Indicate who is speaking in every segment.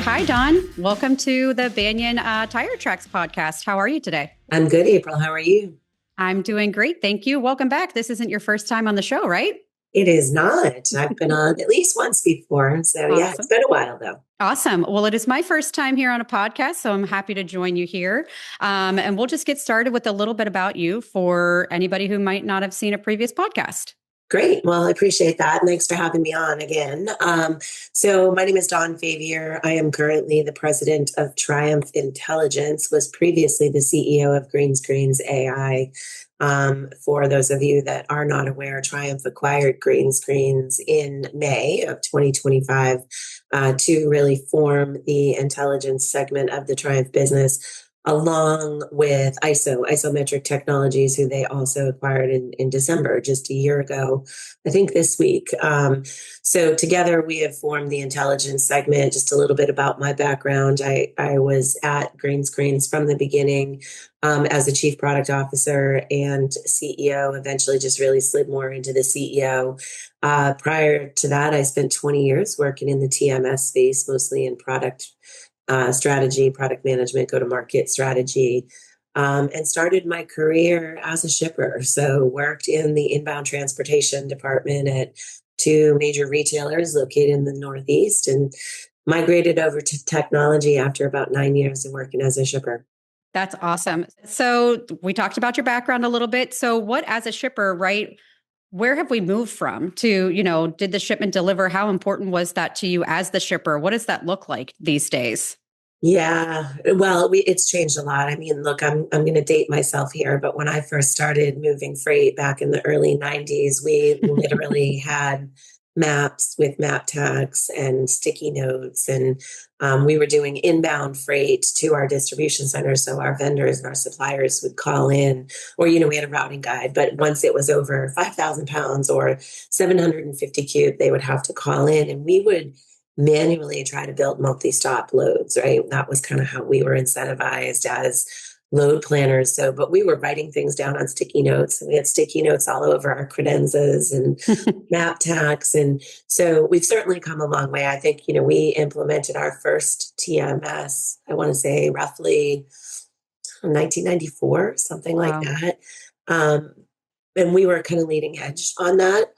Speaker 1: Hi, Don. Welcome to the Banyan Tire Tracks podcast. How are you today?
Speaker 2: I'm good, April. How are you?
Speaker 1: I'm doing great. Thank you. Welcome back. This isn't your first time on the show, right?
Speaker 2: It is not. I've been on at least once before. So, yeah, it's
Speaker 1: Awesome.
Speaker 2: been a while, though.
Speaker 1: Awesome. Well, it is my first time here on a podcast, so I'm happy to join you here. And we'll just get started with a little bit about you for anybody who might not have seen a previous podcast.
Speaker 2: Great. Well, I appreciate that. And thanks for having me on again. So my name is Dawn Favier. I am currently the president of Triumph Intelligence, was previously the CEO of Green Screens AI. For those of you that are not aware, Triumph acquired Green Screens in May of 2025 to really form the intelligence segment of the Triumph business, along with Isometric Technologies, who they also acquired in December, just a year ago, I think this week. So together we have formed the intelligence segment. Just a little bit about my background. I was at Green Screens from the beginning as the chief product officer and CEO, eventually just really slid more into the CEO. Prior to that, I spent 20 years working in the TMS space, mostly in product strategy, product management, go-to-market strategy, and started my career as a shipper. So worked in the inbound transportation department at two major retailers located in the Northeast and migrated over to technology after about 9 years of working as a shipper.
Speaker 1: That's awesome. So we talked about your background a little bit. So what, as a shipper, right? Where have we moved from to, did the shipment deliver? How important was that to you as the shipper? What does that look like these days?
Speaker 2: Yeah, well, it's changed a lot. I mean, look, I'm going to date myself here, but when I first started moving freight back in the early 90s, we literally had maps with map tags and sticky notes, and we were doing inbound freight to our distribution centers. So our vendors and our suppliers would call in, or we had a routing guide. But once it was over 5,000 pounds or 750 cube, they would have to call in, and we would manually try to build multi-stop loads, right? That was kind of how we were incentivized as load planners. So, but we were writing things down on sticky notes, and we had sticky notes all over our credenzas and map tags. And so we've certainly come a long way. I think, we implemented our first TMS, I want to say roughly 1994, something like
Speaker 1: Wow.
Speaker 2: that. Um, and we were kind of leading edge on that.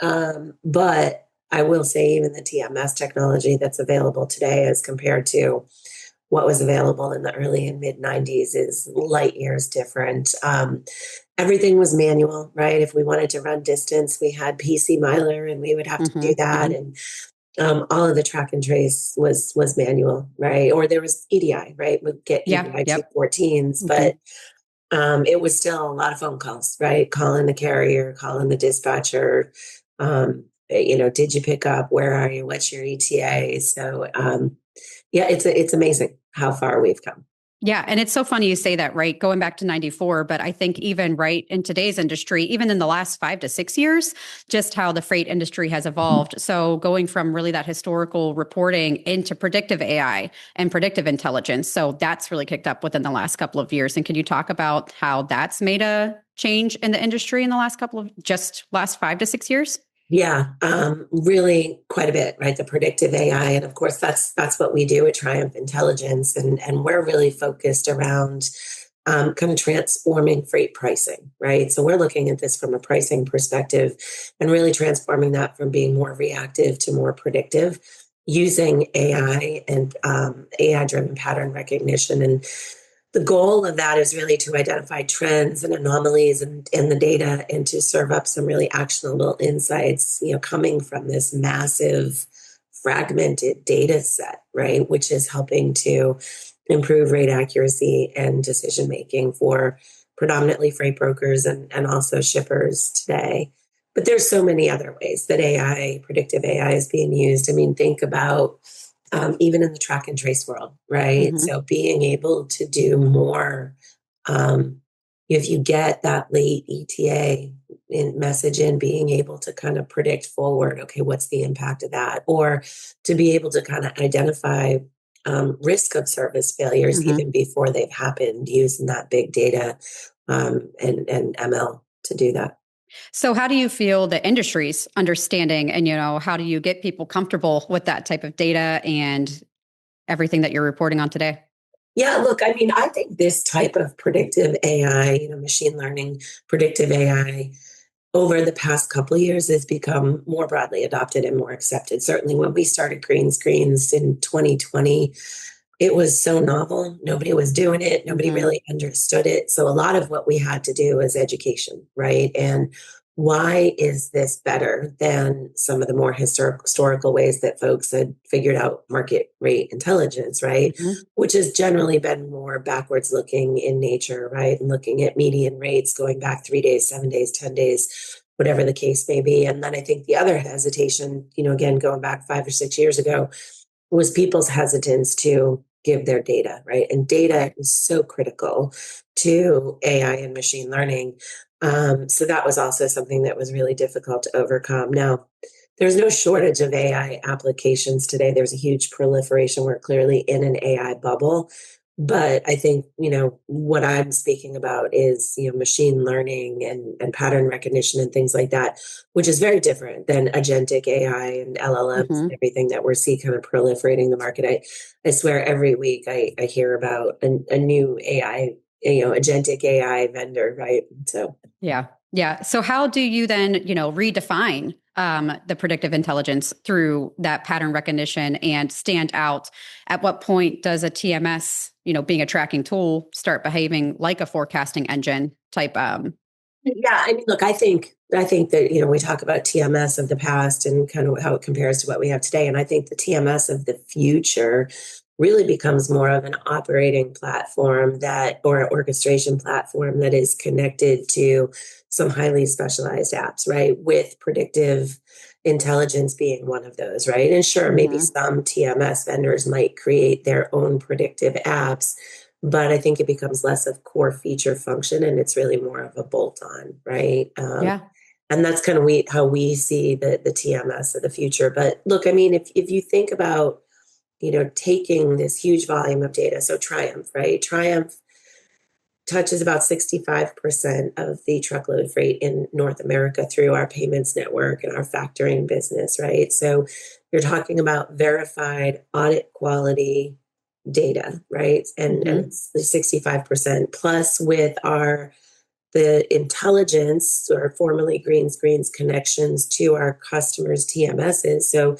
Speaker 2: But I will say, even the TMS technology that's available today as compared to what was available in the early and mid 90s is light years different. Everything was manual, right? If we wanted to run distance, we had PC Miler and we would have to do that. And all of the track and trace was manual, right? Or there was EDI, right? We'd get
Speaker 1: Yeah.
Speaker 2: EDI
Speaker 1: Yep.
Speaker 2: 214s,
Speaker 1: hmm
Speaker 2: but it was still a lot of phone calls, right? Calling the carrier, calling the dispatcher. Did you pick up? Where are you? What's your ETA? So, yeah, it's amazing how far we've come.
Speaker 1: Yeah. And it's so funny you say that, right? Going back to 94, but I think even right in today's industry, even in the last 5 to 6 years, just how the freight industry has evolved. So going from really that historical reporting into predictive AI and predictive intelligence. So that's really kicked up within the last couple of years. And can you talk about how that's made a change in the industry in the last 5 to 6 years?
Speaker 2: Yeah, really quite a bit, right? The predictive AI, and of course, that's what we do at Triumph Intelligence, and we're really focused around kind of transforming freight pricing, right? So we're looking at this from a pricing perspective, and really transforming that from being more reactive to more predictive, using AI and AI-driven pattern recognition. And the goal of that is really to identify trends and anomalies in the data, and to serve up some really actionable insights, coming from this massive fragmented data set, right? Which is helping to improve rate accuracy and decision making for predominantly freight brokers and also shippers today. But there's so many other ways that predictive AI is being used. I mean, think about even in the track and trace world, right?
Speaker 1: hmm
Speaker 2: So being able to do more, if you get that late ETA message in, being able to kind of predict forward, okay, what's the impact of that? Or to be able to kind of identify risk of service failures
Speaker 1: hmm
Speaker 2: even before they've happened, using that big data and ML to do that.
Speaker 1: So how do you feel the industry's understanding and, how do you get people comfortable with that type of data and everything that you're reporting on today?
Speaker 2: Yeah, look, I mean, I think this type of predictive AI, machine learning, predictive AI, over the past couple of years has become more broadly adopted and more accepted. Certainly when we started green screens in 2020, it was so novel. Nobody was doing it. Nobody
Speaker 1: Mm-hmm.
Speaker 2: really understood it. So a lot of what we had to do is education, right? And why is this better than some of the more historical ways that folks had figured out market rate intelligence, right?
Speaker 1: Mm-hmm.
Speaker 2: Which has generally been more backwards looking in nature, right? And looking at median rates going back 3 days, 7 days, 10 days, whatever the case may be. And then I think the other hesitation, again, going back 5 or 6 years ago, was people's hesitance to give their data, right? And data
Speaker 1: Right.
Speaker 2: is so critical to AI and machine learning. So that was also something that was really difficult to overcome. Now, there's no shortage of AI applications today. There's a huge proliferation. We're clearly in an AI bubble. But I think, what I'm speaking about is, machine learning and pattern recognition and things like that, which is very different than agentic AI and LLMs and
Speaker 1: Mm-hmm.
Speaker 2: everything that we're seeing kind of proliferating the market. I swear every week I hear about a new AI, agentic AI vendor, right? So
Speaker 1: Yeah. Yeah. So how do you then, redefine the predictive intelligence through that pattern recognition and stand out? At what point does a TMS, being a tracking tool, start behaving like a forecasting engine type?
Speaker 2: yeah, I mean, look, I think that, we talk about TMS of the past and kind of how it compares to what we have today. And I think the TMS of the future really becomes more of an operating platform or an orchestration platform that is connected to some highly specialized apps, right? With predictive intelligence being one of those, right? And sure, maybe
Speaker 1: Mhm.
Speaker 2: some TMS vendors might create their own predictive apps, but I think it becomes less of core feature function and it's really more of a bolt on, right?
Speaker 1: Yeah.
Speaker 2: And that's kind of how we see the TMS of the future. But look, I mean, if you think about, taking this huge volume of data, so Triumph, right? Triumph touches about 65% of the truckload freight in North America through our payments network and our factoring business, right? So you're talking about verified audit quality data, right? And
Speaker 1: Hmm.
Speaker 2: it's 65% plus with the intelligence or formerly green screens connections to our customers' TMSs. So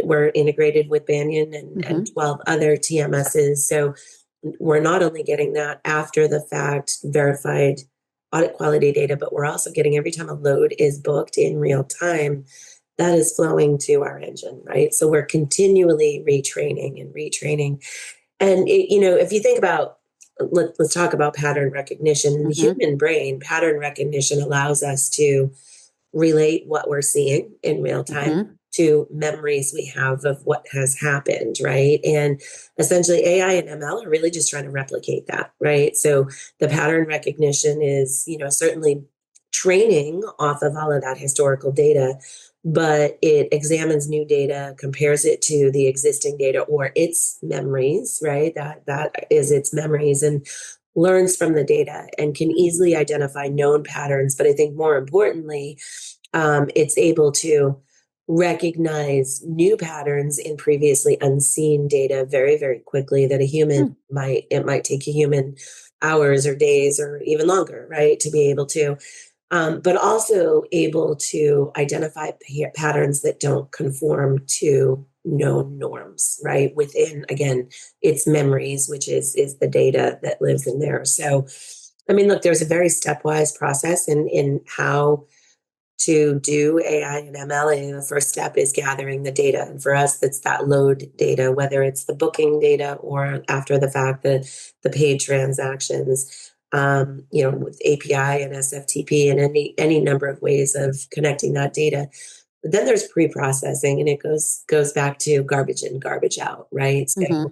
Speaker 2: we're integrated with Banyan and
Speaker 1: Hmm.
Speaker 2: 12 other TMSs. So we're not only getting that after the fact verified audit quality data, but we're also getting every time a load is booked in real time, that is flowing to our engine, right? So we're continually retraining and retraining. And if you think about, let's talk about pattern recognition. In the
Speaker 1: Hmm.
Speaker 2: human brain, pattern recognition allows us to relate what we're seeing in real time
Speaker 1: Hmm.
Speaker 2: to memories we have of what has happened, right? And essentially, AI and ML are really just trying to replicate that, right? So the pattern recognition is, certainly training off of all of that historical data, but it examines new data, compares it to the existing data or its memories, right? That is its memories, and learns from the data and can easily identify known patterns. But I think more importantly, it's able to recognize new patterns in previously unseen data very, very quickly that it might take a human hours or days or even longer, right, to be able to. But also able to identify patterns that don't conform to known norms, right? Within, again, its memories, which is the data that lives in there. So, I mean, look, there's a very stepwise process in how to do AI and ML. And the first step is gathering the data. And for us, that's that load data, whether it's the booking data or after the fact, the paid transactions, with API and SFTP and any number of ways of connecting that data. But then there's pre-processing, and it goes back to garbage in, garbage out, right? So
Speaker 1: Hmm.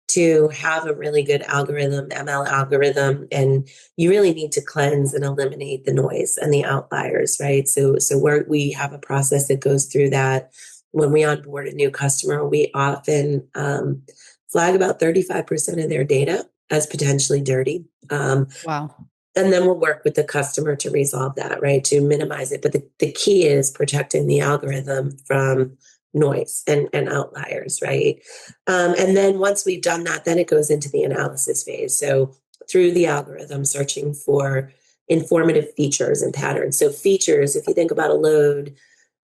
Speaker 2: to have a really good algorithm, ML algorithm, and you really need to cleanse and eliminate the noise and the outliers, right? So we have a process that goes through that. When we onboard a new customer, we often flag about 35% of their data as potentially dirty.
Speaker 1: Wow.
Speaker 2: And then we'll work with the customer to resolve that, right? To minimize it. But the key is protecting the algorithm from noise and outliers, right? And then once we've done that, then it goes into the analysis phase. So through the algorithm, searching for informative features and patterns. So features, if you think about a load,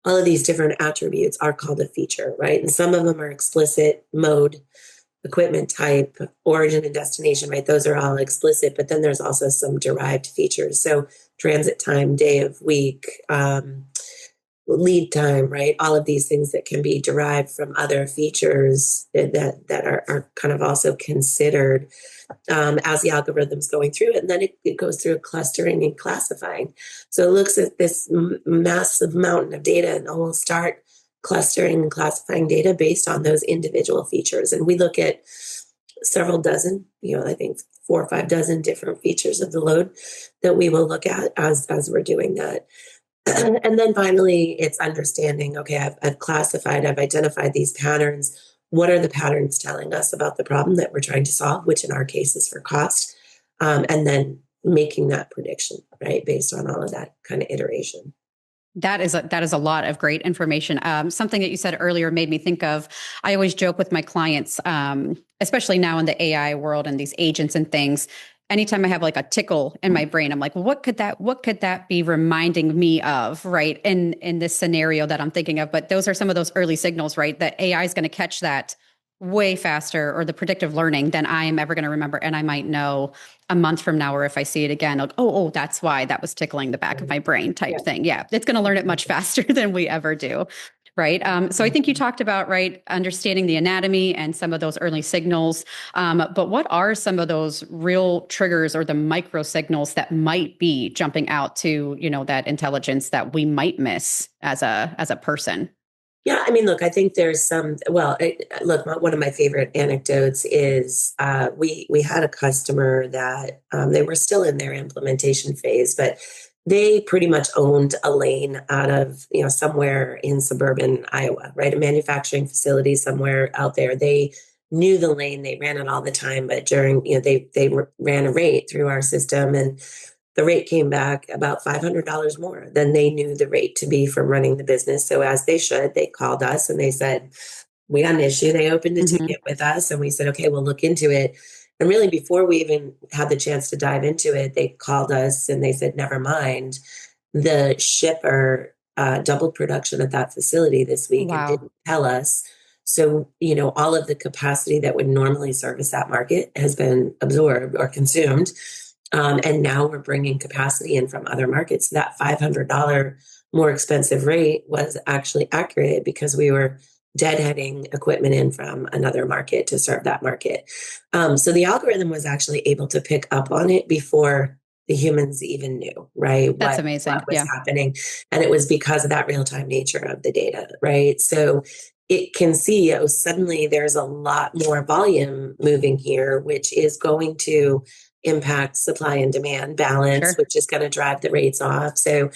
Speaker 2: all of these different attributes are called a feature, right? And some of them are explicit: mode, equipment type, origin and destination, right? Those are all explicit, but then there's also some derived features. So transit time, day of week, lead time, right? All of these things that can be derived from other features that are kind of also considered as the algorithm's going through it. And then it goes through clustering and classifying. So it looks at this massive mountain of data, and we'll start clustering and classifying data based on those individual features. And we look at several dozen, I think 4 or 5 dozen different features of the load that we will look at as we're doing that. And then finally, it's understanding, okay, I've classified, I've identified these patterns. What are the patterns telling us about the problem that we're trying to solve, which in our case is for cost? And then making that prediction, right, based on all of that kind of iteration.
Speaker 1: That is a lot of great information. Something that you said earlier made me think of, I always joke with my clients, especially now in the AI world and these agents and things. Anytime I have like a tickle in my brain, I'm like, well, what could that be reminding me of, right? In this scenario that I'm thinking of. But those are some of those early signals, right? That AI is going to catch that way faster, or the predictive learning, than I am ever going to remember. And I might know a month from now, or if I see it again, like, oh, that's why that was tickling the back of my brain type thing. Yeah, it's going to learn it much faster than we ever do. Right. So I think you talked about, right, understanding the anatomy and some of those early signals. But what are some of those real triggers or the micro signals that might be jumping out to, that intelligence that we might miss as a person?
Speaker 2: Yeah, I mean, look, I think there's look, one of my favorite anecdotes is we had a customer that they were still in their implementation phase, but they pretty much owned a lane out of, somewhere in suburban Iowa, right? A manufacturing facility somewhere out there. They knew the lane, they ran it all the time, but during, they ran a rate through our system, and the rate came back about $500 more than they knew the rate to be from running the business. So as they should, they called us and they said, we got an issue. They opened a
Speaker 1: Mm-hmm.
Speaker 2: ticket with us and we said, okay, we'll look into it. And really, before we even had the chance to dive into it, they called us and they said, never mind. The shipper doubled production at that facility this week and
Speaker 1: Wow.
Speaker 2: didn't tell us. So, all of the capacity that would normally service that market has been absorbed or consumed. And now we're bringing capacity in from other markets. That $500 more expensive rate was actually accurate because we were deadheading equipment in from another market to serve that market. So the algorithm was actually able to pick up on it before the humans even knew, right?
Speaker 1: That's
Speaker 2: What
Speaker 1: amazing.
Speaker 2: was
Speaker 1: Yeah.
Speaker 2: happening. And it was because of that real-time nature of the data, right? So it can see, oh, suddenly there's a lot more volume moving here, which is going to impact supply and demand balance,
Speaker 1: Sure.
Speaker 2: which is going to drive the rates off. So,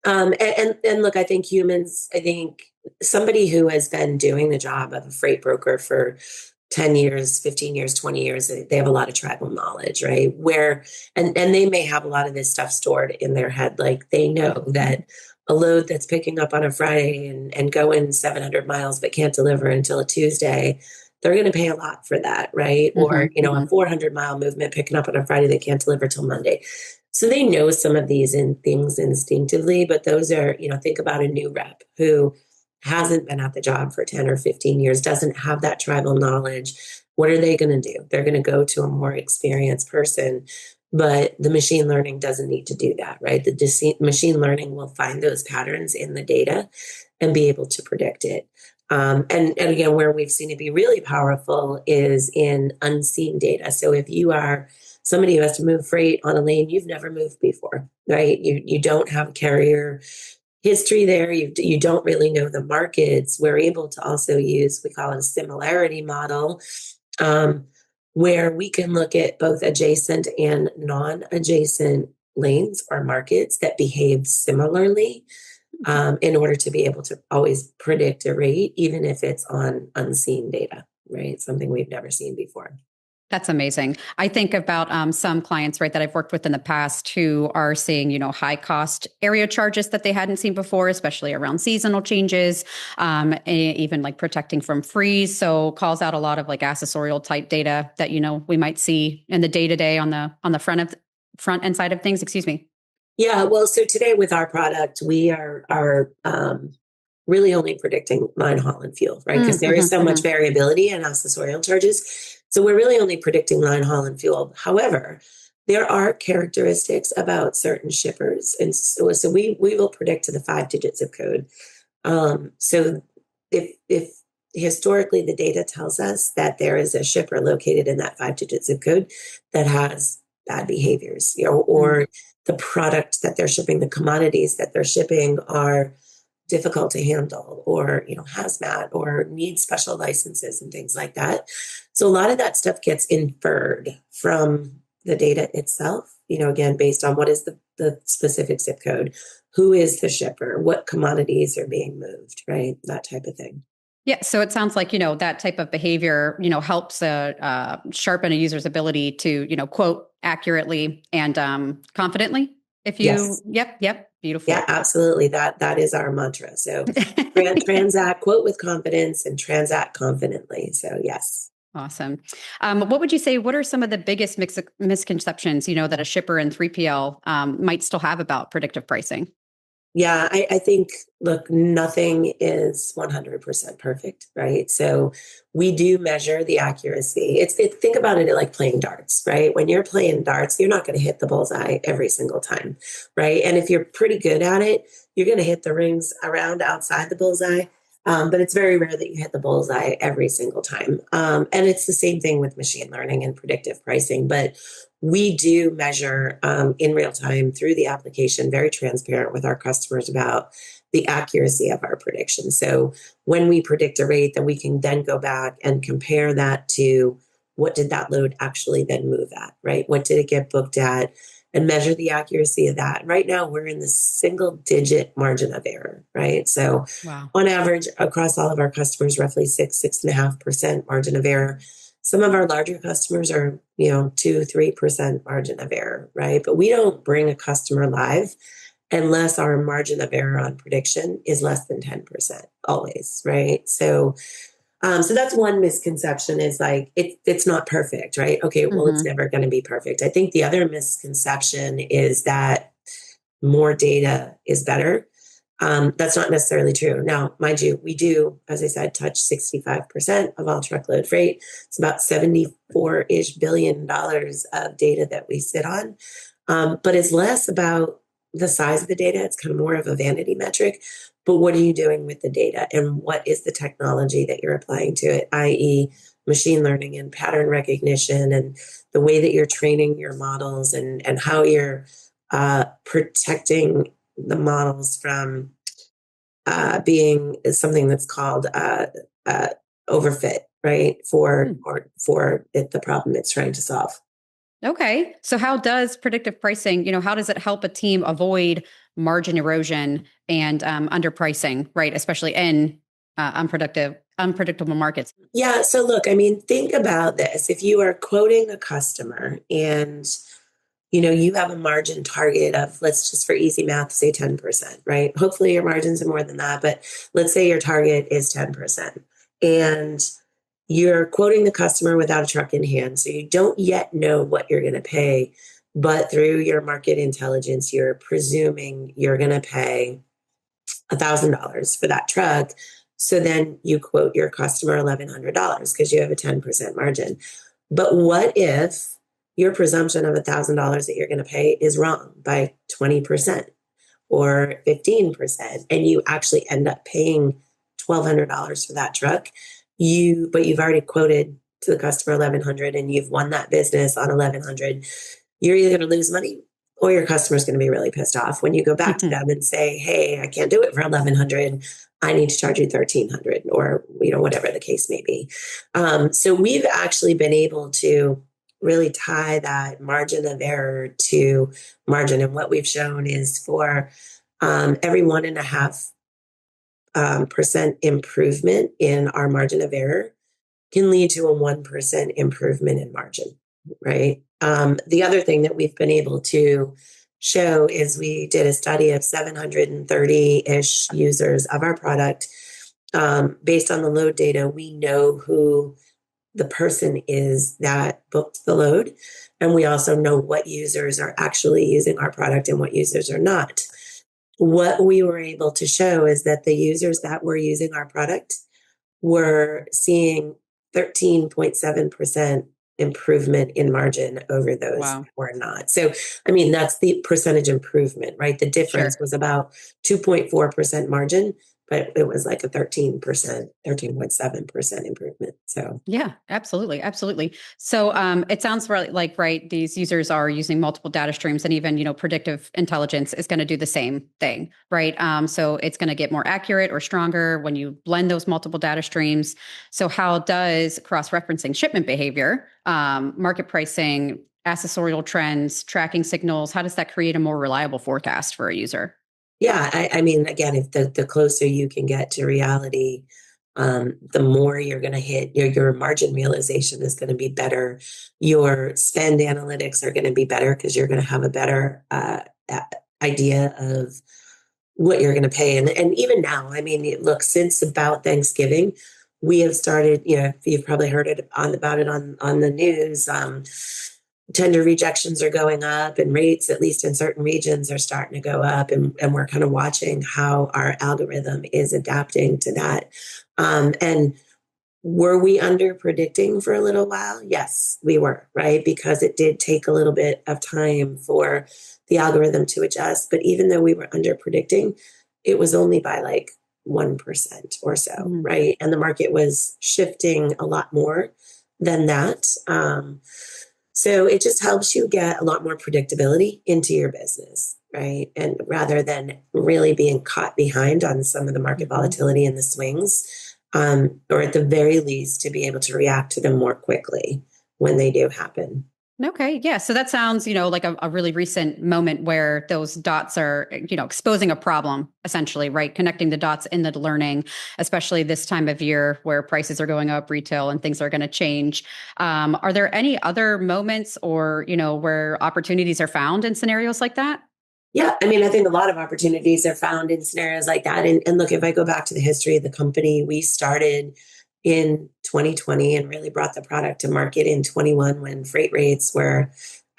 Speaker 2: and look, I think somebody who has been doing the job of a freight broker for 10 years, 15 years, 20 years, they have a lot of tribal knowledge, right? And they may have a lot of this stuff stored in their head. Like they know that a load that's picking up on a Friday and going 700 miles but can't deliver until a Tuesday, they're going to pay a lot for that, right? Or,
Speaker 1: Mm-hmm.
Speaker 2: a 400-mile movement picking up on a Friday, they can't deliver till Monday. So they know some of these things instinctively, but those are, think about a new rep who hasn't been at the job for 10 or 15 years, doesn't have that tribal knowledge. What are they going to do? They're going to go to a more experienced person, but the machine learning doesn't need to do that, right? The machine learning will find those patterns in the data and be able to predict it. And again, where we've seen it be really powerful is in unseen data. So if you are somebody who has to move freight on a lane you've never moved before, right? You don't have a carrier history there. You don't really know the markets. We're able to also use, we call it a similarity model, um, where we can look at both adjacent and non-adjacent lanes or markets that behave similarly, in order to be able to always predict a rate, even if it's on unseen data, right? Something we've never seen before.
Speaker 1: That's amazing. I think about some clients, right, that I've worked with in the past who are seeing, high cost area charges that they hadn't seen before, especially around seasonal changes, even like protecting from freeze. So calls out a lot of like accessorial type data that, we might see in the day to day on the front end side of things. Excuse me.
Speaker 2: Yeah, well, so today with our product, we are really only predicting line haul and fuel, right? Because there is so much variability in accessorial charges. So we're really only predicting line haul and fuel. However, there are characteristics about certain shippers. And so we will predict to the 5-digit zip code. So if historically the data tells us that there is a shipper located in that 5-digit zip code that has bad behaviors, or the product that they're shipping, the commodities that they're shipping are difficult to handle, or hazmat, or need special licenses and things like that. So a lot of that stuff gets inferred from the data itself, again, based on what is the specific zip code, who is the shipper, what commodities are being moved, right? That type of thing.
Speaker 1: Yeah. So it sounds like, that type of behavior, helps sharpen a user's ability to, quote accurately and confidently.
Speaker 2: Yes.
Speaker 1: Yep.
Speaker 2: Yeah,
Speaker 1: Beautiful.
Speaker 2: absolutely. That is our mantra. So transact, quote with confidence, and transact confidently. So yes.
Speaker 1: Awesome. What would you say, what are some of the biggest misconceptions, that a shipper in 3PL might still have about predictive pricing?
Speaker 2: Yeah, I think, look, nothing is 100% perfect, right? So we do measure the accuracy. Think about it like playing darts, right? When you're playing darts, you're not going to hit the bullseye every single time, right? And if you're pretty good at it, you're going to hit the rings around outside the bullseye. But it's very rare that you hit the bullseye every single time. And it's the same thing with machine learning and predictive pricing. But we do measure in real time through the application, very transparent with our customers about the accuracy of our prediction. So when we predict a rate, then we can then go back and compare that to what did that load actually then move at, right? What did it get booked at? And measure the accuracy of that. Right now, we're in the single digit margin of error, right? So
Speaker 1: Wow.
Speaker 2: on average, across all of our customers, roughly 6.5% margin of error. Some of our larger customers are, 2-3% margin of error, right? But we don't bring a customer live unless our margin of error on prediction is less than 10% always, right? So that's one misconception, is like it's not perfect, right? Okay, well, it's never going to be perfect. I think the other misconception is that more data is better. That's not necessarily true. Now, mind you, we do, as I said, touch 65% of all truckload freight. It's about $74-ish billion of data that we sit on. But it's less about the size of the data. It's kind of more of a vanity metric. But what are you doing with the data, and what is the technology that you're applying to it, i.e., machine learning and pattern recognition, and the way that you're training your models, and how you're protecting the models from being something that's called overfit, right? For the problem it's trying to solve.
Speaker 1: Okay. So how does predictive pricing, how does it help a team avoid margin erosion and underpricing, right? Especially in unpredictable markets.
Speaker 2: Yeah. So look, I mean, think about this. If you are quoting a customer and you have a margin target of, let's just for easy math, say 10%, right? Hopefully your margins are more than that, but let's say your target is 10%. And you're quoting the customer without a truck in hand. So you don't yet know what you're going to pay, but through your market intelligence, you're presuming you're going to pay $1,000 for that truck. So then you quote your customer $1,100 because you have a 10% margin. But what if your presumption of $1,000 that you're going to pay is wrong by 20% or 15%, and you actually end up paying $1,200 for that truck? But you've already quoted to the customer 1,100, and you've won that business on 1,100. You're either going to lose money, or your customer's going to be really pissed off when you go back to them and say, "Hey, I can't do it for 1,100. I need to charge you 1,300, or whatever the case may be." So we've actually been able to really tie that margin of error to margin, and what we've shown is for every 1.5% improvement in our margin of error, can lead to a 1% improvement in margin, right? The other thing that we've been able to show is we did a study of 730-ish users of our product. Based on the load data, we know who the person is that booked the load. And we also know what users are actually using our product and what users are not. What we were able to show is that the users that were using our product were seeing 13.7% improvement in margin over those
Speaker 1: Wow.
Speaker 2: that were not. So, I mean, that's the percentage improvement, right? The difference
Speaker 1: Sure.
Speaker 2: was about 2.4% margin, but it was like a 13%, 13.7% improvement. So,
Speaker 1: Yeah, absolutely. Absolutely. So it sounds like, right, these users are using multiple data streams, and even, predictive intelligence is going to do the same thing, right? So it's going to get more accurate or stronger when you blend those multiple data streams. So how does cross-referencing shipment behavior, market pricing, accessorial trends, tracking signals, how does that create a more reliable forecast for a user?
Speaker 2: yeah, I mean, again, if the closer you can get to reality, the more you're going to hit your margin realization is going to be better. Your spend analytics are going to be better because you're going to have a better idea of what you're going to pay. And even now, I mean, look, since about Thanksgiving, we have started. You've probably heard about it on the news. Tender rejections are going up, and rates, at least in certain regions, are starting to go up, and we're kind of watching how our algorithm is adapting to that. And were we under predicting for a little while? Yes, we were, right? Because it did take a little bit of time for the algorithm to adjust. But even though we were under predicting, it was only by like 1% or so,
Speaker 1: Mhm.
Speaker 2: right? And the market was shifting a lot more than that. So it just helps you get a lot more predictability into your business, right? And rather than really being caught behind on some of the market
Speaker 1: Mhm.
Speaker 2: volatility and the swings, or at the very least to be able to react to them more quickly when they do happen.
Speaker 1: Okay. Yeah. So that sounds, like a really recent moment where those dots are, exposing a problem, essentially, right? Connecting the dots in the learning, especially this time of year where prices are going up, retail, and things are going to change. Are there any other moments or, where opportunities are found in scenarios like that?
Speaker 2: Yeah, I mean, I think a lot of opportunities are found in scenarios like that. And look, if I go back to the history of the company, we started in 2020 and really brought the product to market in 21 when freight rates were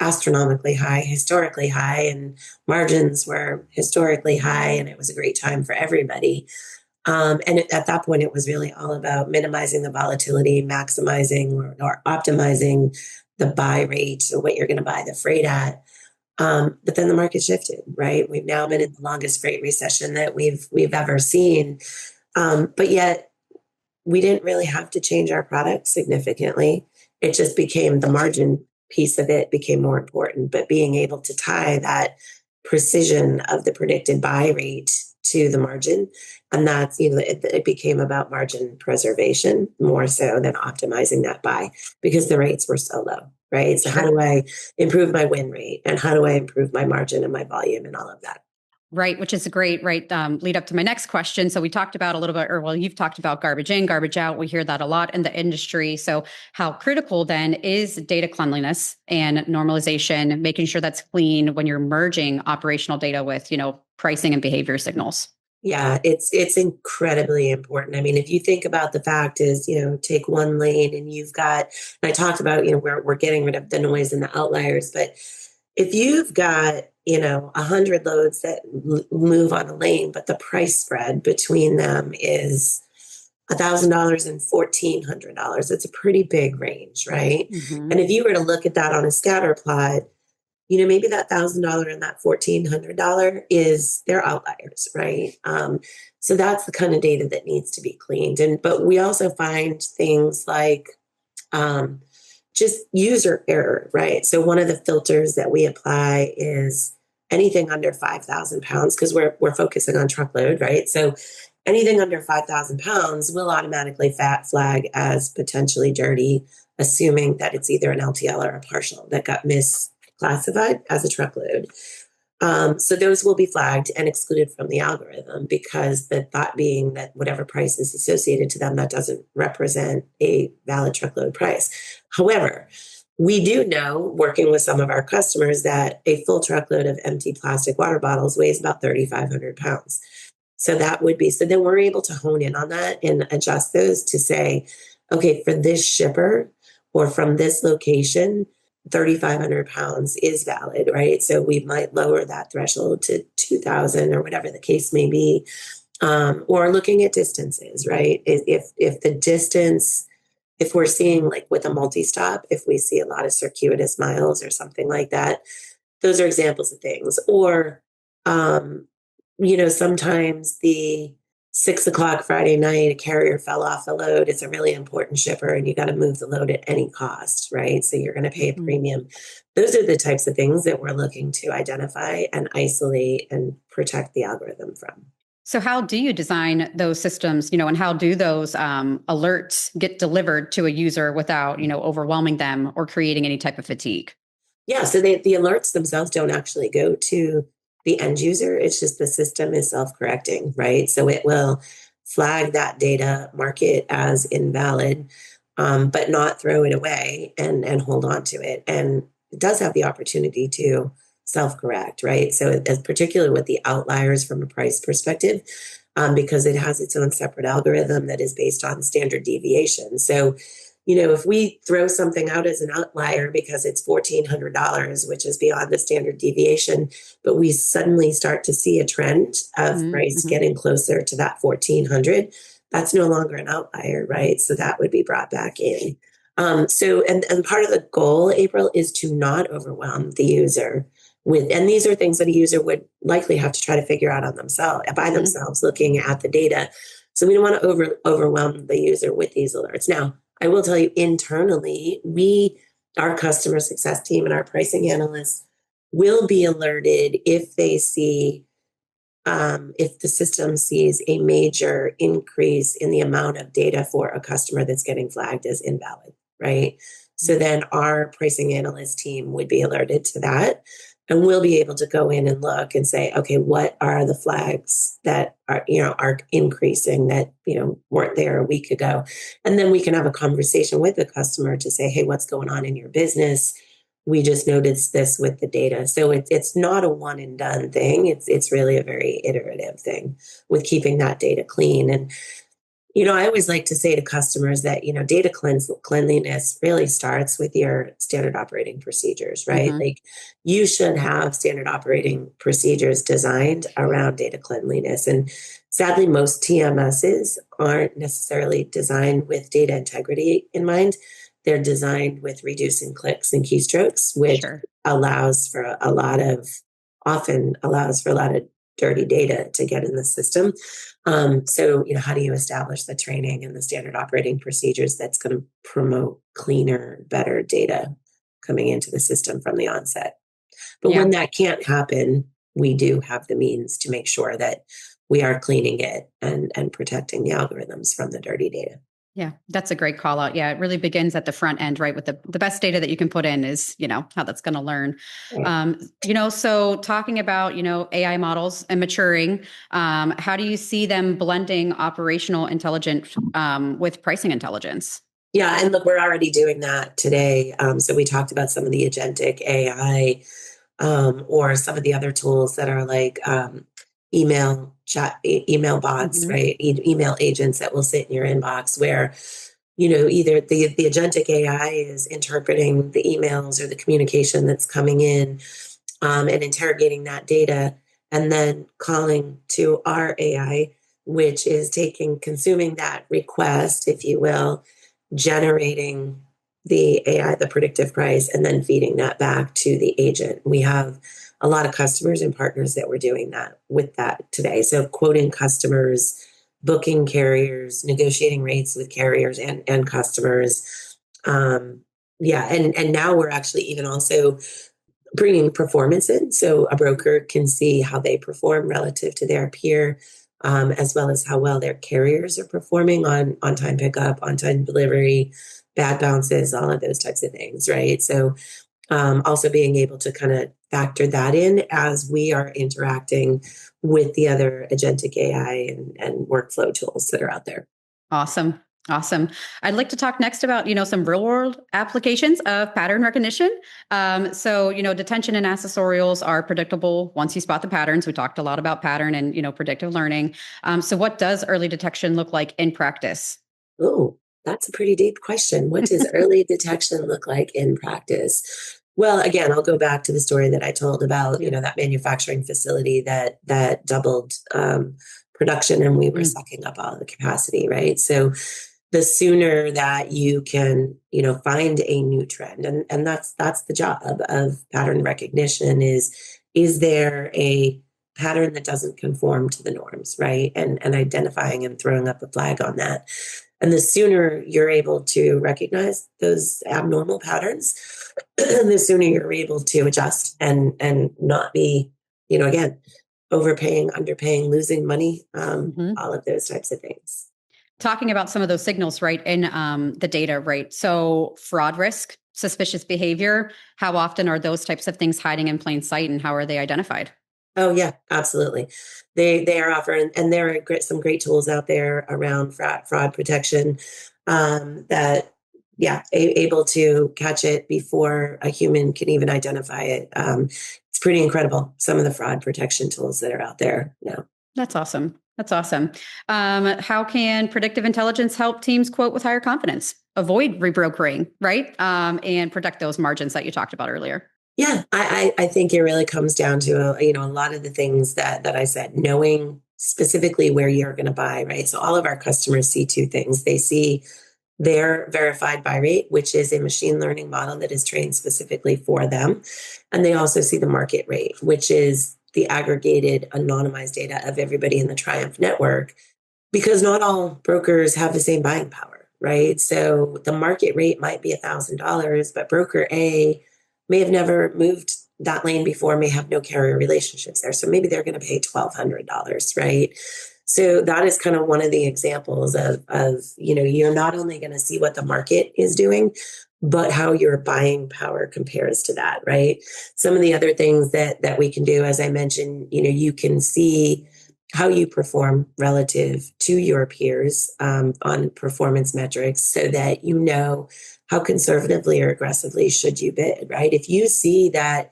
Speaker 2: astronomically high, historically high, and margins were historically high. And it was a great time for everybody. And at that point, it was really all about minimizing the volatility, maximizing or optimizing the buy rate, so what you're going to buy the freight at. But then the market shifted, right? We've now been in
Speaker 1: Mm.
Speaker 2: the longest freight recession that we've ever seen. But yet we didn't really have to change our product significantly. It just became the margin piece of it became more important. But being able to tie that precision of the predicted buy rate to the margin, and that's, it became about margin preservation more so than optimizing that buy because the rates were so low, right? So how
Speaker 1: Sure.
Speaker 2: do I improve my win rate, and how do I improve my margin and my volume and all of that?
Speaker 1: Right, which is a great lead up to my next question. So we talked about a little bit, or well, you've talked about garbage in, garbage out. We hear that a lot in the industry. So how critical then is data cleanliness and normalization, making sure that's clean when you're merging operational data with, pricing and behavior signals?
Speaker 2: Yeah, it's incredibly important. I mean, if you think about the fact is, take one lane and you've got, and I talked about, we're getting rid of the noise and the outliers, but if you've got, 100 loads that move on a lane, but the price spread between them is $1,000 and $1,400, it's a pretty big range, right?
Speaker 1: Hmm.
Speaker 2: And if you were to look at that on a scatter plot, maybe that $1,000 and that $1,400 is their outliers, right? So that's the kind of data that needs to be cleaned. But we also find things like um, just user error, right? So one of the filters that we apply is anything under 5,000 pounds because we're focusing on truckload, right? So anything under 5,000 pounds will automatically flag as potentially dirty, assuming that it's either an LTL or a partial that got misclassified as a truckload. So those will be flagged and excluded from the algorithm because the thought being that whatever price is associated to them, that doesn't represent a valid truckload price. However, we do know, working with some of our customers, that a full truckload of empty plastic water bottles weighs about 3,500 pounds. So that would be, so then we're able to hone in on that and adjust those to say, okay, for this shipper or from this location, 3,500 pounds is valid, right? So we might lower that threshold to 2,000 or whatever the case may be. Or looking at distances, right? If the distance, if we're seeing like with a multi-stop, if we see a lot of circuitous miles or something like that, those are examples of things. Or, um, sometimes the 6 o'clock Friday night, a carrier fell off a load. It's a really important shipper and you got to move the load at any cost, right? So you're going to pay a
Speaker 1: Mhm.
Speaker 2: premium. Those are the types of things that we're looking to identify and isolate and protect the algorithm from.
Speaker 1: So how do you design those systems, and how do those alerts get delivered to a user without, overwhelming them or creating any type of fatigue?
Speaker 2: Yeah, so the alerts themselves don't actually go to the end user. It's just the system is self-correcting, right? So it will flag that data, mark it as invalid, but not throw it away and hold on to it. And it does have the opportunity to self-correct, right? So as particularly with the outliers from a price perspective, because it has its own separate algorithm that is based on standard deviation. So if we throw something out as an outlier because it's $1,400, which is beyond the standard deviation, but we suddenly start to see a trend of price
Speaker 1: Mm-hmm.
Speaker 2: getting closer to that 1,400, that's no longer an outlier, right? So that would be brought back in. And part of the goal, April, is to not overwhelm the user with, and these are things that a user would likely have to try to figure out on themselves, by
Speaker 1: Mm-hmm.
Speaker 2: themselves, looking at the data. So we don't want to overwhelm the user with these alerts. Now, I will tell you internally, our customer success team and our pricing analysts will be alerted if they see, if the system sees a major increase in the amount of data for a customer that's getting flagged as invalid, right? So then our pricing analyst team would be alerted to that. And we'll be able to go in and look and say, okay, what are the flags that are increasing that, weren't there a week ago? And then we can have a conversation with the customer to say, hey, what's going on in your business? We just noticed this with the data. So it's not a one and done thing. It's really a very iterative thing with keeping that data clean. And I always like to say to customers that, data cleanliness really starts with your standard operating procedures, right?
Speaker 1: Mm-hmm.
Speaker 2: Like you should have standard operating procedures designed around data cleanliness. And sadly, most TMSs aren't necessarily designed with data integrity in mind. They're designed with reducing clicks and keystrokes, which
Speaker 1: Sure.
Speaker 2: allows for a lot of, often allows for a lot of dirty data to get in the system. So, how do you establish the training and the standard operating procedures that's going to promote cleaner, better data coming into the system from the onset? But when
Speaker 1: Yeah.
Speaker 2: that can't happen, we do have the means to make sure that we are cleaning it and protecting the algorithms from the dirty data.
Speaker 1: Yeah, that's a great call out. Yeah, it really begins at the front end, right? With the best data that you can put in is, how that's going to learn.
Speaker 2: Right.
Speaker 1: So talking about, AI models and maturing, how do you see them blending operational intelligence with pricing intelligence?
Speaker 2: Yeah, and look, we're already doing that today. So we talked about some of the agentic AI, or some of the other tools that are like email chat, email bots,
Speaker 1: Mm-hmm.
Speaker 2: right? Email agents that will sit in your inbox where, either the agentic AI is interpreting the emails or the communication that's coming in, and interrogating that data, and then calling to our AI, which is consuming that request, if you will, generating the AI, the predictive price, and then feeding that back to the agent. We have a lot of customers and partners that we're doing that with that today. So quoting customers, booking carriers, negotiating rates with carriers and customers. Um, yeah, and now we're actually even also bringing performance in. So a broker can see how they perform relative to their peer, as well as how well their carriers are performing on time pickup, on time delivery, bad bounces, all of those types of things, right? So also being able to kind of factored that in as we are interacting with the other agentic AI and workflow tools that are out there.
Speaker 1: Awesome. Awesome. I'd like to talk next about, some real world applications of pattern recognition. Detention and accessorials are predictable once you spot the patterns. We talked a lot about pattern and, predictive learning. So what does early detection look like in practice?
Speaker 2: Oh, that's a pretty deep question. What does early detection look like in practice? Well, again, I'll go back to the story that I told about, that manufacturing facility that doubled production, and we were sucking up all the capacity, right? So the sooner that you can, find a new trend, and that's the job of pattern recognition is there a pattern that doesn't conform to the norms, right? And identifying and throwing up a flag on that. And the sooner you're able to recognize those abnormal patterns, the sooner you're able to adjust and not be, again, overpaying, underpaying, losing money, all of those types of things.
Speaker 1: Talking about some of those signals, right, in the data, right? So fraud risk, suspicious behavior, how often are those types of things hiding in plain sight and how are they identified?
Speaker 2: Oh yeah, absolutely. They are offering, and there are some great tools out there around fraud protection that able to catch it before a human can even identify it. It's pretty incredible, some of the fraud protection tools that are out there now.
Speaker 1: That's awesome. That's awesome. How can predictive intelligence help teams quote with higher confidence, avoid rebrokering, right? And protect those margins that you talked about earlier?
Speaker 2: Yeah, I think it really comes down to, a lot of the things that I said, knowing specifically where you're going to buy, right? So all of our customers see two things. They see their verified buy rate, which is a machine learning model that is trained specifically for them. And they also see the market rate, which is the aggregated anonymized data of everybody in the Triumph network, because not all brokers have the same buying power, right? So the market rate might be $1,000, but broker A may have never moved that lane before, may have no carrier relationships there. So maybe they're going to pay $1,200, right? So that is kind of one of the examples of you're not only going to see what the market is doing, but how your buying power compares to that, right? Some of the other things that we can do, as I mentioned, you can see how you perform relative to your peers on performance metrics so that you know how conservatively or aggressively should you bid, right? If you see that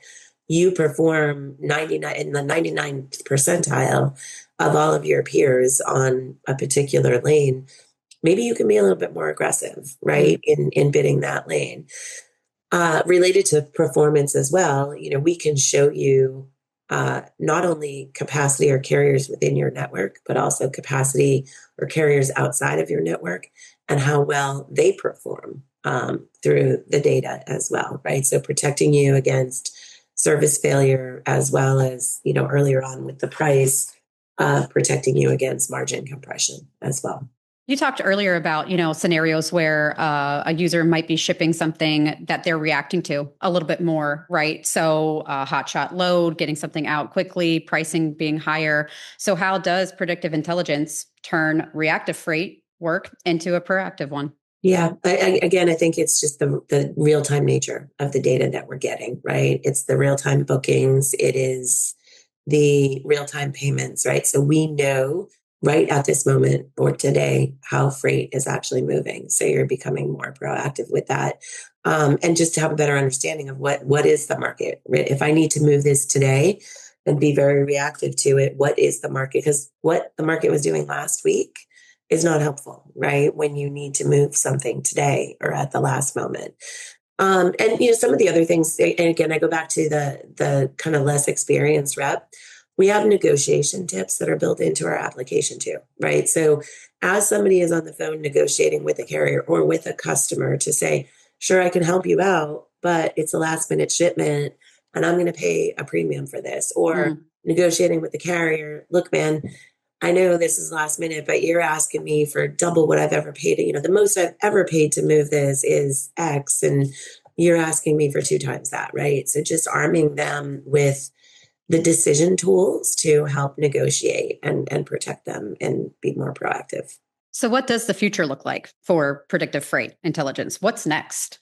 Speaker 2: you perform 99 in the 99th percentile of all of your peers on a particular lane, maybe you can be a little bit more aggressive, right, in bidding that lane. Related to performance as well, we can show you not only capacity or carriers within your network, but also capacity or carriers outside of your network and how well they perform through the data as well, right? So protecting you against service failure as well as, earlier on with the price, protecting you against margin compression as well.
Speaker 1: You talked earlier about, scenarios where a user might be shipping something that they're reacting to a little bit more, right? So hotshot load, getting something out quickly, pricing being higher. So how does predictive intelligence turn reactive freight work into a proactive one?
Speaker 2: Yeah, again, I think it's just the real-time nature of the data that we're getting, right? It's the real-time bookings. It is the real-time payments, right? So we know right at this moment or today how freight is actually moving. So you're becoming more proactive with that. And just to have a better understanding of what is the market, right? If I need to move this today and be very reactive to it, what is the market? Because what the market was doing last week is not helpful, right? When you need to move something today or at the last moment. And some of the other things, and again, I go back to the kind of less experienced rep. We have negotiation tips that are built into our application too, right? So as somebody is on the phone negotiating with a carrier or with a customer to say, sure, I can help you out, but it's a last minute shipment and I'm going to pay a premium for this. Or negotiating with the carrier, look, man, I know this is last minute, but you're asking me for double what I've ever paid. The most I've ever paid to move this is X, and you're asking me for 2 times that, right? So just arming them with the decision tools to help negotiate and protect them and be more proactive.
Speaker 1: So what does the future look like for predictive freight intelligence? What's next?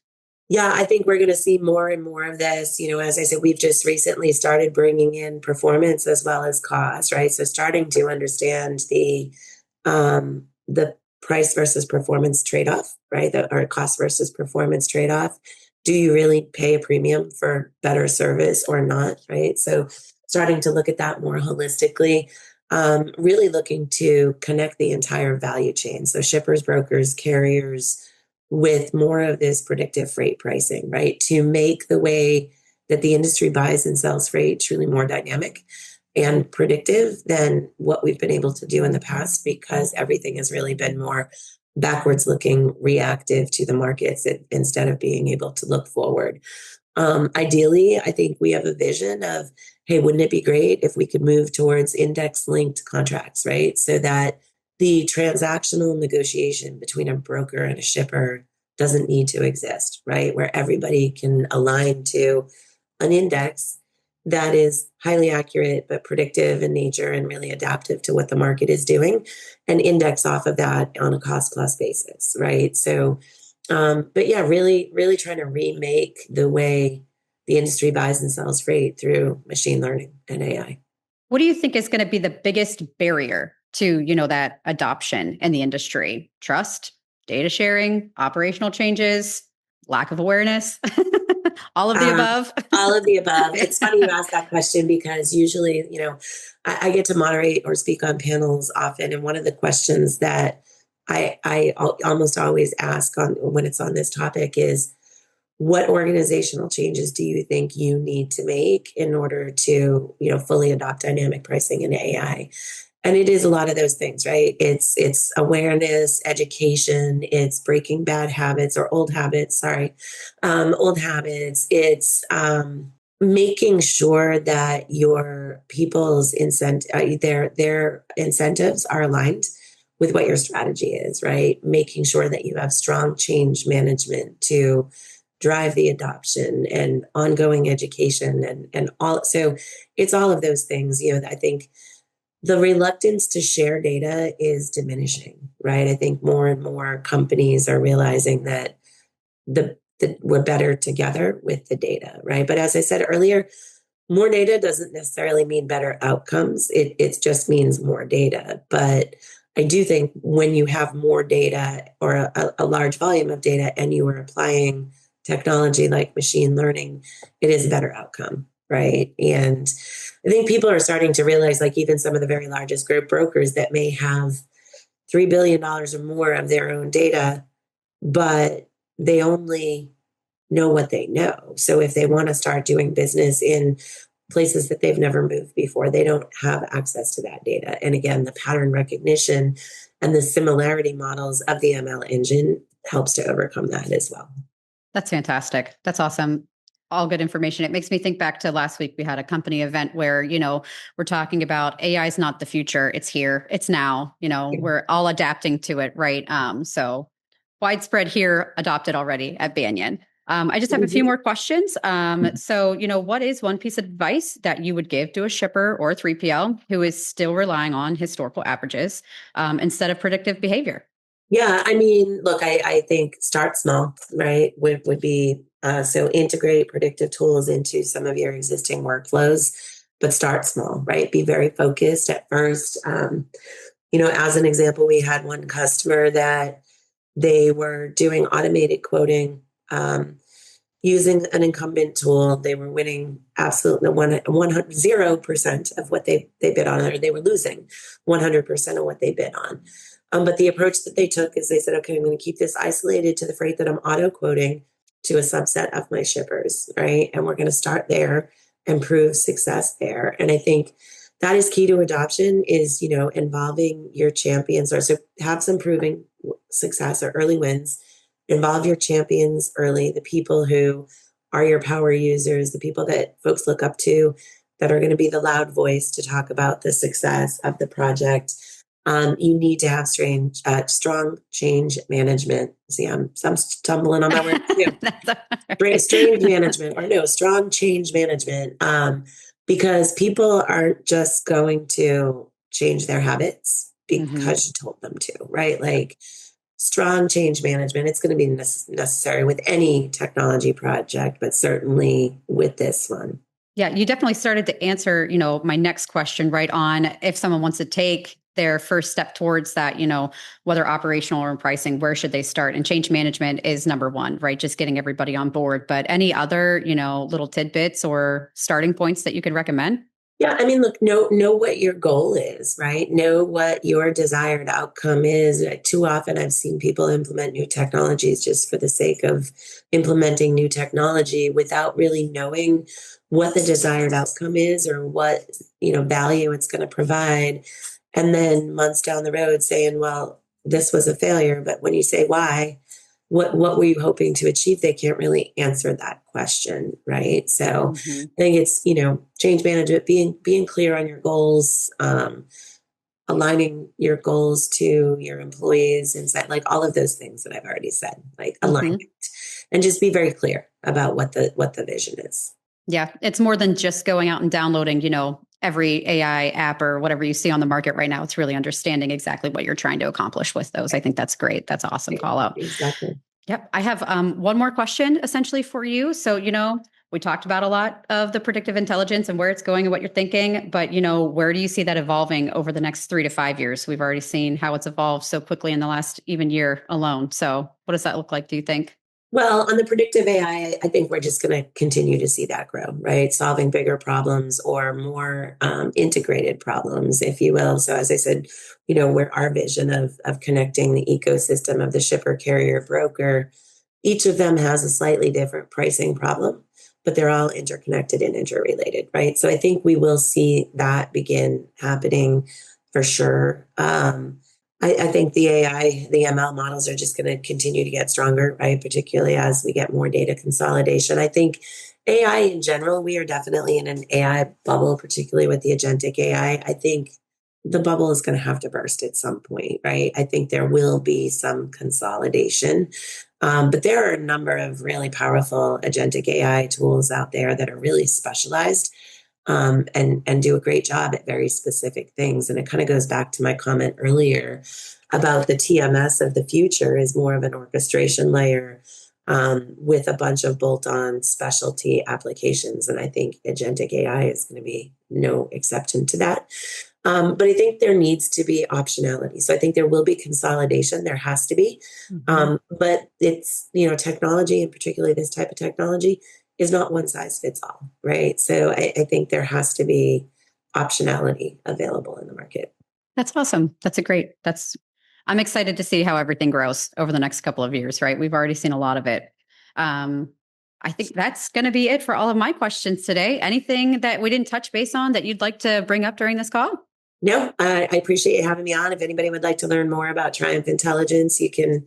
Speaker 2: Yeah, I think we're going to see more and more of this. As I said, we've just recently started bringing in performance as well as cost, right? So starting to understand the price versus performance trade-off, right? Or cost versus performance trade-off. Do you really pay a premium for better service or not, right? So starting to look at that more holistically, really looking to connect the entire value chain. So shippers, brokers, carriers, with more of this predictive freight pricing, right? To make the way that the industry buys and sells freight truly more dynamic and predictive than what we've been able to do in the past, because everything has really been more backwards looking, reactive to the markets instead of being able to look forward. Ideally, I think we have a vision of, hey, wouldn't it be great if we could move towards index linked contracts, right? So that the transactional negotiation between a broker and a shipper doesn't need to exist, right? Where everybody can align to an index that is highly accurate but predictive in nature and really adaptive to what the market is doing, and index off of that on a cost plus basis, right? So but yeah, really, really trying to remake the way the industry buys and sells freight through machine learning and AI.
Speaker 1: What do you think is going to be the biggest barrier to, that adoption in the industry? Trust, data sharing, operational changes, lack of awareness, all of the
Speaker 2: Uh,
Speaker 1: above?
Speaker 2: all of the above. It's funny you ask that question because usually, I get to moderate or speak on panels often, and one of the questions that I almost always ask on when it's on this topic is, what organizational changes do you think you need to make in order to, fully adopt dynamic pricing and AI? And it is a lot of those things, right? It's awareness, education, it's breaking bad habits or old habits, sorry, old habits. It's making sure that your people's their incentives are aligned with what your strategy is, right? Making sure that you have strong change management to drive the adoption and ongoing education and all. So it's all of those things. I think the reluctance to share data is diminishing, right? I think more and more companies are realizing that we're better together with the data, right? But as I said earlier, more data doesn't necessarily mean better outcomes. It just means more data. But I do think when you have more data or a large volume of data and you are applying technology like machine learning, it is a better outcome, right? And I think people are starting to realize, like even some of the very largest group brokers that may have $3 billion or more of their own data, but they only know what they know. So if they want to start doing business in places that they've never moved before, they don't have access to that data. And again, the pattern recognition and the similarity models of the ML engine helps to overcome that as well.
Speaker 1: That's fantastic. That's awesome. All good information. It makes me think back to last week. We had a company event where, we're talking about AI is not the future. It's here. It's now. We're all adapting to it, right? So widespread here, adopted already at Banyan. I just have a few more questions. So, what is one piece of advice that you would give to a shipper or a 3PL who is still relying on historical averages instead of predictive behavior?
Speaker 2: Yeah, I mean, look, I think start small, right? Would be so integrate predictive tools into some of your existing workflows, but start small, right? Be very focused at first. As an example, we had one customer that they were doing automated quoting using an incumbent tool. They were winning absolutely 0% of what they bid on, or they were losing 100% of what they bid on. But the approach that they took is they said, okay, I'm going to keep this isolated to the freight that I'm auto quoting to a subset of my shippers, right? And we're going to start there and prove success there. And I think that is key to adoption is, involving your champions, or so have some proving success or early wins. Involve your champions early, the people who are your power users, the people that folks look up to, that are going to be the loud voice to talk about the success of the project. You need to have strong change management. See, I'm stumbling on my words too. Strange management, or no, strong change management, because people aren't just going to change their habits because you told them to, right? Like strong change management. It's going to be necessary with any technology project, but certainly with this one.
Speaker 1: Yeah, you definitely started to answer, my next question right on. If someone wants to take their first step towards that, whether operational or in pricing, where should they start? And change management is number one, right? Just getting everybody on board. But any other, little tidbits or starting points that you could recommend?
Speaker 2: Yeah, I mean, look, know what your goal is, right? Know what your desired outcome is. Too often I've seen people implement new technologies just for the sake of implementing new technology without really knowing what the desired outcome is or what, value it's going to provide. And then months down the road saying, well, this was a failure, but when you say why, what were you hoping to achieve? They can't really answer that question, right? So I think it's, change management, being clear on your goals, aligning your goals to your employees and set, like all of those things that I've already said, like alignment, and just be very clear about what the vision is.
Speaker 1: Yeah, it's more than just going out and downloading, every AI app or whatever you see on the market right now. It's really understanding exactly what you're trying to accomplish with those. I think that's great. That's awesome call out.
Speaker 2: Exactly.
Speaker 1: Yep. I have one more question essentially for you. So, we talked about a lot of the predictive intelligence and where it's going and what you're thinking, but, where do you see that evolving over the next 3 to 5 years? We've already seen how it's evolved so quickly in the last even year alone. So what does that look like, do you think?
Speaker 2: Well, on the predictive AI, I think we're just going to continue to see that grow, right? Solving bigger problems or more integrated problems, if you will. So, as I said, where our vision of connecting the ecosystem of the shipper, carrier, broker, each of them has a slightly different pricing problem, but they're all interconnected and interrelated, right? So, I think we will see that begin happening for sure. I think the AI, the ML models are just going to continue to get stronger, right? Particularly as we get more data consolidation. I think AI in general, we are definitely in an AI bubble, particularly with the agentic AI. I think the bubble is going to have to burst at some point, right? I think there will be some consolidation. But there are a number of really powerful agentic AI tools out there that are really specialized and do a great job at very specific things. And it kind of goes back to my comment earlier about the TMS of the future is more of an orchestration layer with a bunch of bolt-on specialty applications. And I think agentic AI is going to be no exception to that. But I think there needs to be optionality. So I think there will be consolidation. There has to be. But it's, technology, and particularly this type of technology, is not one size fits all, right? So I think there has to be optionality available in the market.
Speaker 1: That's awesome. I'm excited to see how everything grows over the next couple of years, right? We've already seen a lot of it. I think that's going to be it for all of my questions today. Anything that we didn't touch base on that you'd like to bring up during this call?
Speaker 2: No, I appreciate you having me on. If anybody would like to learn more about Triumph Intelligence, you can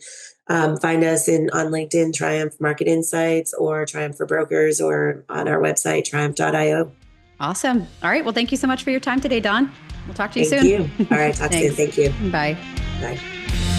Speaker 2: find us on LinkedIn, Triumph Market Insights, or Triumph for Brokers, or on our website, triumph.io.
Speaker 1: Awesome. All right. Well, thank you so much for your time today, Dawn. We'll talk to you soon.
Speaker 2: Thank you. All right. Talk soon. Thank you.
Speaker 1: Bye.
Speaker 2: Bye.